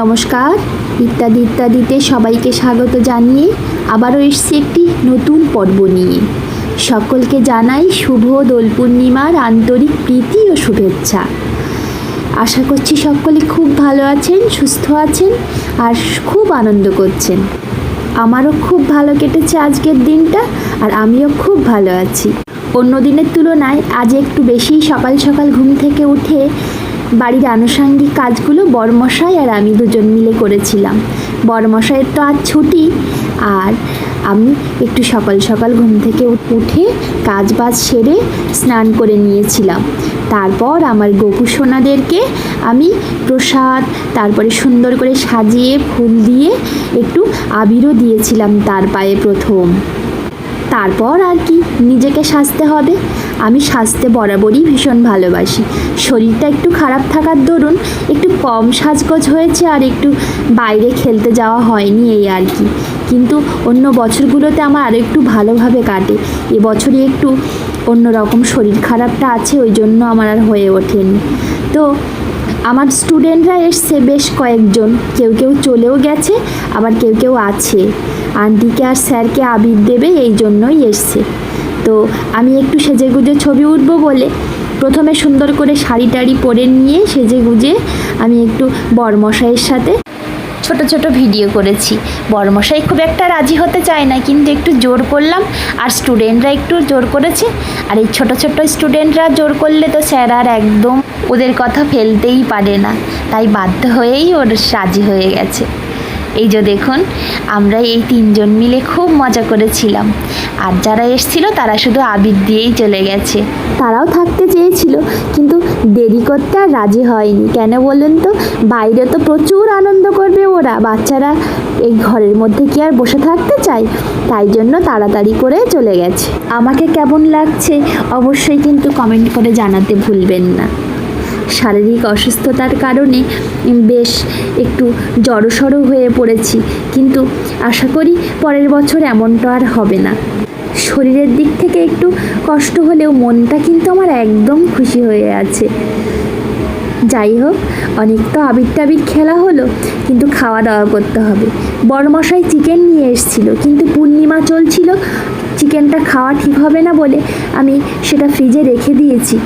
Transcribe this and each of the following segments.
নমস্কার, ইত্যাদি ইত্যাদিতে সবাইকে স্বাগত জানিয়ে আবারও এসেছি একটি নতুন পর্ব নিয়ে। সকলকে জানাই শুভ দোল পূর্ণিমার আন্তরিক প্রীতি ও শুভেচ্ছা। আশা করছি সকলে খুব ভালো আছেন, সুস্থ আছেন আর খুব আনন্দ করছেন। আমারও খুব ভালো কেটেছে আজকের দিনটা, আর আমিও খুব ভালো আছি। অন্য দিনের তুলনায় আজ একটু বেশি সকাল সকাল ঘুম থেকে উঠে বাড়ির আনুষঙ্গিক কাজগুলো বরমশাই আর আমি দুজন মিলে করেছিলাম। বরমশাইয়ের তো আজ ছুটি, আর আমি একটু সকাল সকাল ঘুম থেকে উঠে কাজ বাজ সেরে স্নান করে নিয়েছিলাম। তারপর আমার গোপু সোনাদেরকে আমি প্রসাদ, তারপরে সুন্দর করে সাজিয়ে ফুল দিয়ে একটু আবিরও দিয়েছিলাম তার পায়ে প্রথম। তারপর আর কি, নিজেকে সাজতে হবে। আমি সাজতে বরাবরই ভীষণ ভালোবাসি। শরীরটা একটু খারাপ থাকার দরুন একটু কম সাজগোজ হয়েছে, আর একটু বাইরে খেলতে যাওয়া হয়নি, এই আর কি। কিন্তু অন্য বছরগুলোতে আমার আরও একটু ভালোভাবে কাটে। এবছরই একটু অন্যরকম শরীর খারাপটা আছে, ওই জন্য আমার আর হয়ে ওঠেনি। তো আমার স্টুডেন্টরা এসছে বেশ কয়েকজন, কেউ কেউ চলেও গেছে, আবার কেউ কেউ আছে। আন্টিকে আর স্যারকে আবির দেবে, এই জন্যই এসছে। তো আমি একটু সেজে গুজে ছবি উঠবো বলে প্রথমে সুন্দর করে শাড়ি টাড়ি পরে নিয়ে সেজে গুজে আমি একটু বরমশাইয়ের সাথে ছোট ছোট ভিডিও করেছি। বরমশাই খুব একটা রাজি হতে চায় না, কিন্তু একটু জোর করলাম, আর স্টুডেন্টরা একটু জোর করেছে। আর এই ছোট ছোট স্টুডেন্টরা জোর করলে তো স্যার আর একদম ওদের কথা ফেলতেই পারে না, তাই বাধ্য হয়েই ওর রাজি হয়ে গেছে। এই যে দেখুন, আমরা এই তিনজন মিলে খুব মজা করেছিলাম। আর যারা এসেছিল তারা শুধু আবির দিয়েই চলে গেছে। তারাও থাকতে চেয়েছিল, কিন্তু দেরি করতে আর রাজি হয়নি। কেন বলুন তো, বাইরে তো প্রচুর আনন্দ করবে ওরা, বাচ্চারা এই ঘরের মধ্যে কি আর বসে থাকতে চায়? তাই জন্য তাড়াতাড়ি করে চলে গেছে। আমাকে কেমন লাগছে অবশ্যই কিন্তু কমেন্ট করে জানাতে ভুলবেন না। শারীরিক অসুস্থতার কারণে বেশ একটু জড়সড় হয়ে পড়েছি, কিন্তু আশা করি পরের বছর এমনটা আর হবে না। শরীরের দিক থেকে একটু কষ্ট হলেও মনটা কিন্তু আমার একদম খুশি হয়ে আছে। যাই হোক, অনেক তো আবির টাবির খেলা হলো, কিন্তু খাওয়া দাওয়া করতে হবে। বড়মশাই চিকেন নিয়ে এসেছিল, কিন্তু পূর্ণিমা চলছিল, চিকেনটা খাওয়া ঠিক হবে না বলে আমি সেটা ফ্রিজে রেখে দিয়েছি।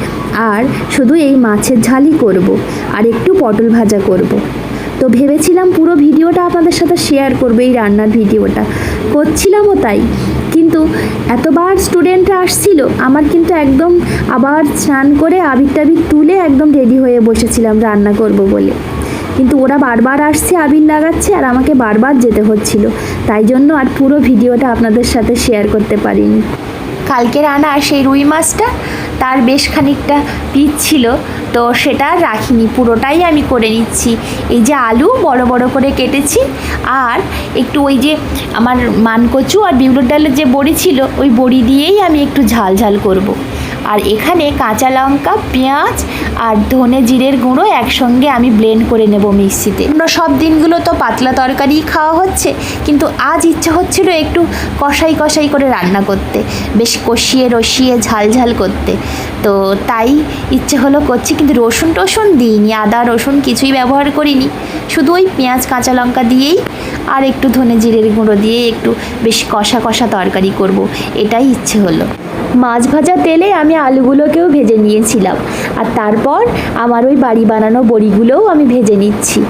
আর শুধু এই মাছের ঝালই করব, আর একটু পটল ভাজা করব। তো ভেবেছিলাম পুরো ভিডিওটা আপনাদের সাথে শেয়ার করবো, এই রান্নার ভিডিওটা করছিলামও তাই। কিন্তু এতবার স্টুডেন্টরা আসছিল, আমার কিন্তু একদম আবার স্নান করে আবির টাবির তুলে একদম রেডি হয়ে বসেছিলাম রান্না করব বলে। কিন্তু ওরা বারবার আসছে, আবির লাগাচ্ছে, আর আমাকে বারবার যেতে হচ্ছিল। তাই জন্য আর পুরো ভিডিওটা আপনাদের সাথে শেয়ার করতে পারিনি। কালকের আনা সেই রুই মাছটা, তার বেশ খানিকটা পিস ছিল, তো সেটা রাখিনি, পুরোটাই আমি করে নিচ্ছি। এই যে আলু বড় বড় করে কেটেছি, আর একটু ওই যে আমার মানকচু আর বিউলির ডালের যে বড়ি ছিল, ওই বড়ি দিয়েই আমি একটু ঝাল ঝাল করব। আর এখানে কাঁচা লঙ্কা, পেঁয়াজ আর ধনে জিরের গুঁড়ো একসঙ্গে আমি ব্লেন্ড করে নেব মিক্সিতে। অন্য সব দিনগুলো তো পাতলা তরকারি খাওয়া হচ্ছে, কিন্তু আজ ইচ্ছে হচ্ছিল একটু কষাই কষাই করে রান্না করতে, বেশ কষিয়ে রসিয়ে ঝাল ঝাল করতে। তো তাই ইচ্ছে হলো করছি, কিন্তু রসুন টসুন দিইনি, আদা রসুন কিছুই ব্যবহার করিনি, শুধু ওই পেঁয়াজ কাঁচা লঙ্কা দিয়েই আর একটু ধনে জিরের গুঁড়ো দিয়ে একটু বেশ কষা কষা তরকারি করব, এটাই ইচ্ছে হলো। মাছ ভাজা তেলে আমি আলুগুলোকেও ভেজে নিয়েছিলাম, আর তারপর আমার ওই বাড়ি বানানো বড়িগুলোও আমি ভেজে নিচ্ছি।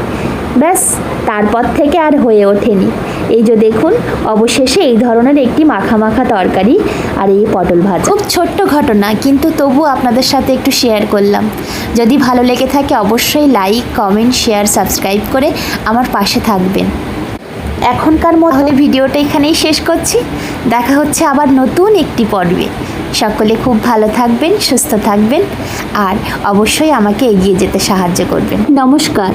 ব্যাস, তারপর থেকে আর হয়ে ওঠেনি। এই যে দেখুন, অবশেষে এই ধরনের একটি মাখা মাখা তরকারি আর এই পটল ভাজা। খুব ছোট্ট ঘটনা, কিন্তু তবু আপনাদের সাথে একটু শেয়ার করলাম। যদি ভালো লেগে থাকে অবশ্যই লাইক, কমেন্ট, শেয়ার, সাবস্ক্রাইব করে আমার পাশে থাকবেন। এখনকার মতো ভিডিওটা এখানেই শেষ করছি। দেখা হচ্ছে আবার নতুন একটি পর্বে। সকলে খুব ভালো থাকবেন, সুস্থ থাকবেন, আর অবশ্যই আমাকে এগিয়ে যেতে সাহায্য করবেন। নমস্কার।